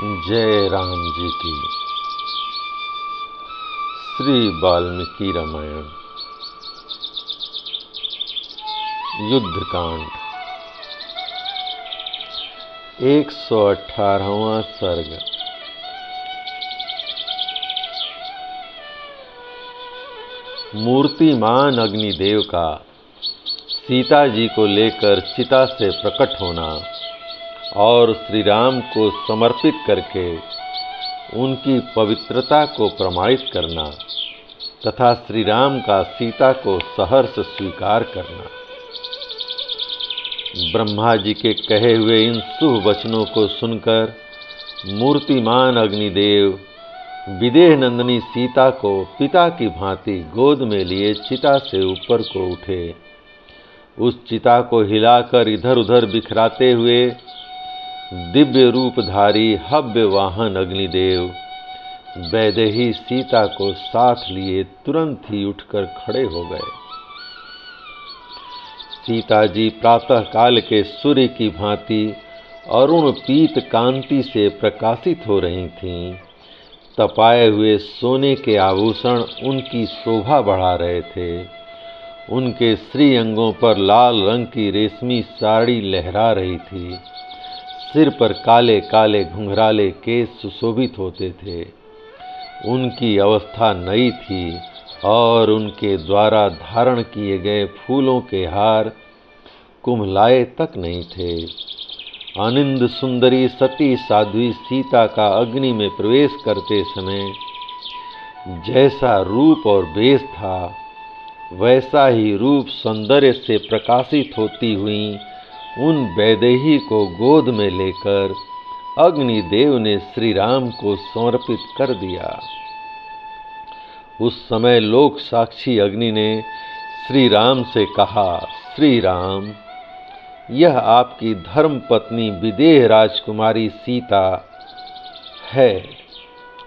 जय राम जी की। श्री वाल्मीकि रामायण युद्धकांड 118वां सर्ग। मूर्तिमान अग्निदेव का सीता जी को लेकर चिता से प्रकट होना और श्री राम को समर्पित करके उनकी पवित्रता को प्रमाणित करना तथा श्री राम का सीता को सहर्ष स्वीकार करना। ब्रह्मा जी के कहे हुए इन शुभ वचनों को सुनकर मूर्तिमान अग्निदेव विदेह नंदिनी सीता को पिता की भांति गोद में लिए चिता से ऊपर को उठे। उस चिता को हिलाकर इधर उधर बिखराते हुए दिव्य रूपधारी हव्य वाहन अग्निदेव वैदेही सीता को साथ लिए तुरंत ही उठकर खड़े हो गए। सीता जी प्रातः काल के सूर्य की भांति अरुण पीत कांति से प्रकाशित हो रही थीं। तपाए हुए सोने के आभूषण उनकी शोभा बढ़ा रहे थे। उनके श्री अंगों पर लाल रंग की रेशमी साड़ी लहरा रही थी। सिर पर काले काले घुंघराले केस सुशोभित होते थे। उनकी अवस्था नई थी और उनके द्वारा धारण किए गए फूलों के हार कुम्हलाए तक नहीं थे। आनंद सुंदरी सती साध्वी सीता का अग्नि में प्रवेश करते समय जैसा रूप और वेश था, वैसा ही रूप सौंदर्य से प्रकाशित होती हुई उन वैदेही को गोद में लेकर अग्निदेव ने श्री राम को समर्पित कर दिया। उस समय लोक साक्षी अग्नि ने श्री राम से कहा, श्री राम, यह आपकी धर्म पत्नी विदेह राजकुमारी सीता है।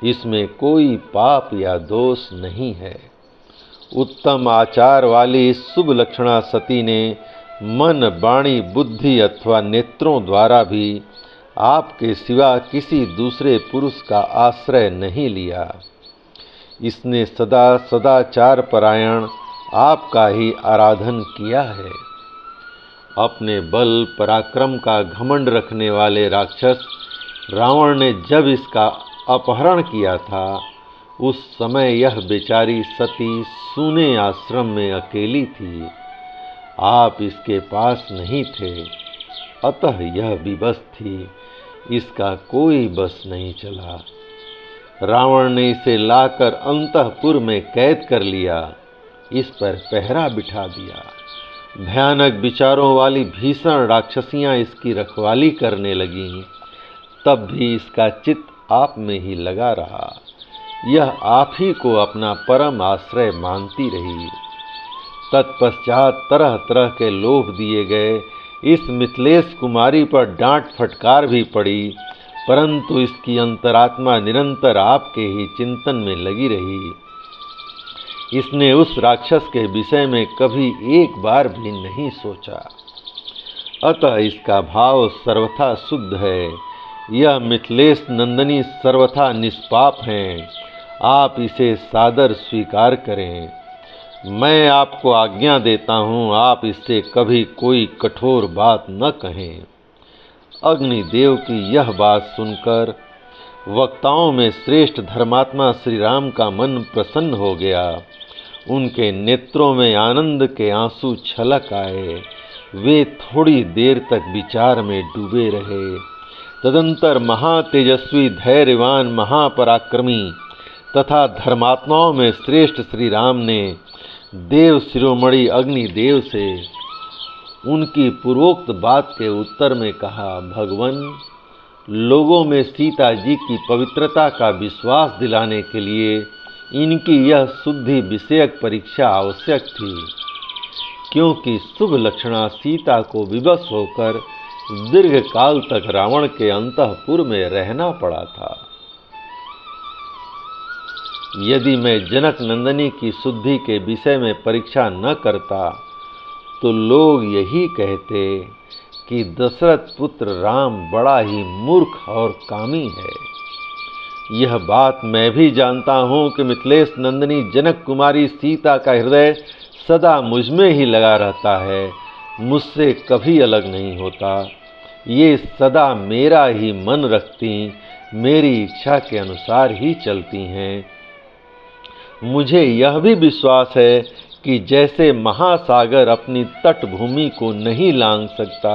इसमें कोई पाप या दोष नहीं है। उत्तम आचार वाली इस शुभ लक्षणा सती ने मन, वाणी, बुद्धि अथवा नेत्रों द्वारा भी आपके सिवा किसी दूसरे पुरुष का आश्रय नहीं लिया। इसने सदा सदाचार परायण आपका ही आराधन किया है। अपने बल पराक्रम का घमंड रखने वाले राक्षस रावण ने जब इसका अपहरण किया था, उस समय यह बेचारी सती सूने आश्रम में अकेली थी। आप इसके पास नहीं थे, अतः यह विवश थी। इसका कोई बस नहीं चला। रावण ने इसे लाकर अंतःपुर में कैद कर लिया। इस पर पहरा बिठा दिया। भयानक विचारों वाली भीषण राक्षसियां इसकी रखवाली करने लगीं। तब भी इसका चित्त आप में ही लगा रहा। यह आप ही को अपना परम आश्रय मानती रही। तत्पश्चात तरह तरह के लोभ दिए गए। इस मिथिलेश कुमारी पर डांट फटकार भी पड़ी, परंतु इसकी अंतरात्मा निरंतर आपके ही चिंतन में लगी रही। इसने उस राक्षस के विषय में कभी एक बार भी नहीं सोचा। अतः इसका भाव सर्वथा शुद्ध है। यह मिथिलेश नंदिनी सर्वथा निष्पाप हैं। आप इसे सादर स्वीकार करें। मैं आपको आज्ञा देता हूँ, आप इससे कभी कोई कठोर बात न कहें। अग्निदेव की यह बात सुनकर वक्ताओं में श्रेष्ठ धर्मात्मा श्री राम का मन प्रसन्न हो गया। उनके नेत्रों में आनंद के आंसू छलक आए। वे थोड़ी देर तक विचार में डूबे रहे। तदंतर महातेजस्वी, धैर्यवान, महापराक्रमी तथा धर्मात्माओं में श्रेष्ठ श्री राम ने देव शिरोमणि अग्निदेव से उनकी पूर्वोक्त बात के उत्तर में कहा, भगवन, लोगों में सीता जी की पवित्रता का विश्वास दिलाने के लिए इनकी यह शुद्धि विषयक परीक्षा आवश्यक थी, क्योंकि शुभ लक्षणा सीता को विवश होकर दीर्घ काल तक रावण के अंतःपुर में रहना पड़ा था। यदि मैं जनक नंदिनी की शुद्धि के विषय में परीक्षा न करता तो लोग यही कहते कि दशरथ पुत्र राम बड़ा ही मूर्ख और कामी है। यह बात मैं भी जानता हूँ कि मिथिलेश नंदिनी जनक कुमारी सीता का हृदय सदा मुझमें ही लगा रहता है, मुझसे कभी अलग नहीं होता। ये सदा मेरा ही मन रखती, मेरी इच्छा के अनुसार ही चलती हैं। मुझे यह भी विश्वास है कि जैसे महासागर अपनी तटभूमि को नहीं लांघ सकता,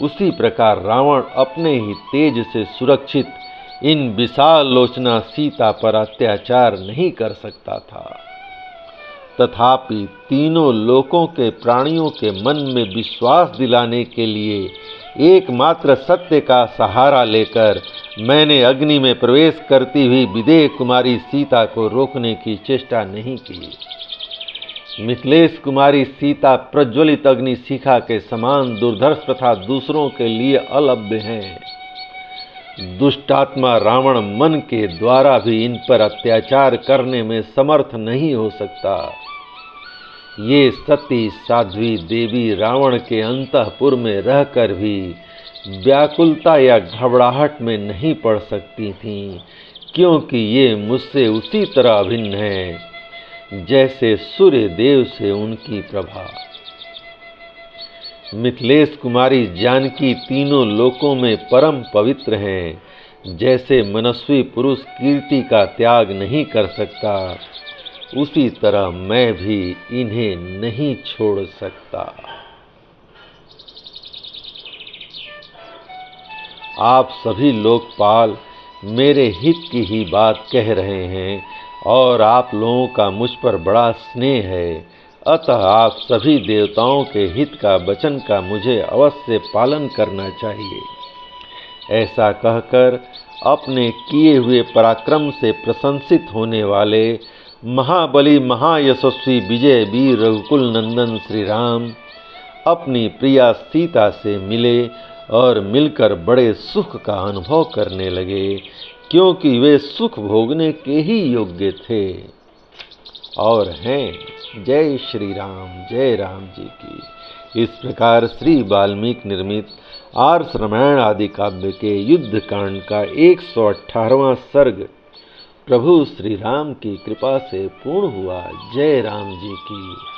उसी प्रकार रावण अपने ही तेज से सुरक्षित इन विशाल लोचना सीता पर अत्याचार नहीं कर सकता था। तथापि तीनों लोकों के प्राणियों के मन में विश्वास दिलाने के लिए एकमात्र सत्य का सहारा लेकर मैंने अग्नि में प्रवेश करती हुई विदेह कुमारी सीता को रोकने की चेष्टा नहीं की। मिथिलेश कुमारी सीता प्रज्वलित अग्नि शिखा के समान दुर्धर्ष तथा दूसरों के लिए अलभ्य हैं। दुष्टात्मा रावण मन के द्वारा भी इन पर अत्याचार करने में समर्थ नहीं हो सकता। ये सती साध्वी देवी रावण के अंतःपुर में रहकर भी व्याकुलता या घबराहट में नहीं पड़ सकती थीं, क्योंकि ये मुझसे उसी तरह अभिन्न हैं जैसे सूर्य देव से उनकी प्रभा। मिथिलेश कुमारी जानकी तीनों लोकों में परम पवित्र हैं। जैसे मनस्वी पुरुष कीर्ति का त्याग नहीं कर सकता, उसी तरह मैं भी इन्हें नहीं छोड़ सकता। आप सभी लोकपाल मेरे हित की ही बात कह रहे हैं और आप लोगों का मुझ पर बड़ा स्नेह है, अतः आप सभी देवताओं के हित का वचन का मुझे अवश्य पालन करना चाहिए। ऐसा कहकर अपने किए हुए पराक्रम से प्रशंसित होने वाले महाबली महायशस्वी विजय वीर रघुकुल नंदन श्री राम अपनी प्रिया सीता से मिले और मिलकर बड़े सुख का अनुभव करने लगे, क्योंकि वे सुख भोगने के ही योग्य थे और हैं। जय श्री राम, जय राम जी की। इस प्रकार श्री वाल्मीकि निर्मित आर्ष रामायण आदि काव्य के युद्ध कांड का 118वां सर्ग प्रभु श्री राम की कृपा से पूर्ण हुआ। जय राम जी की।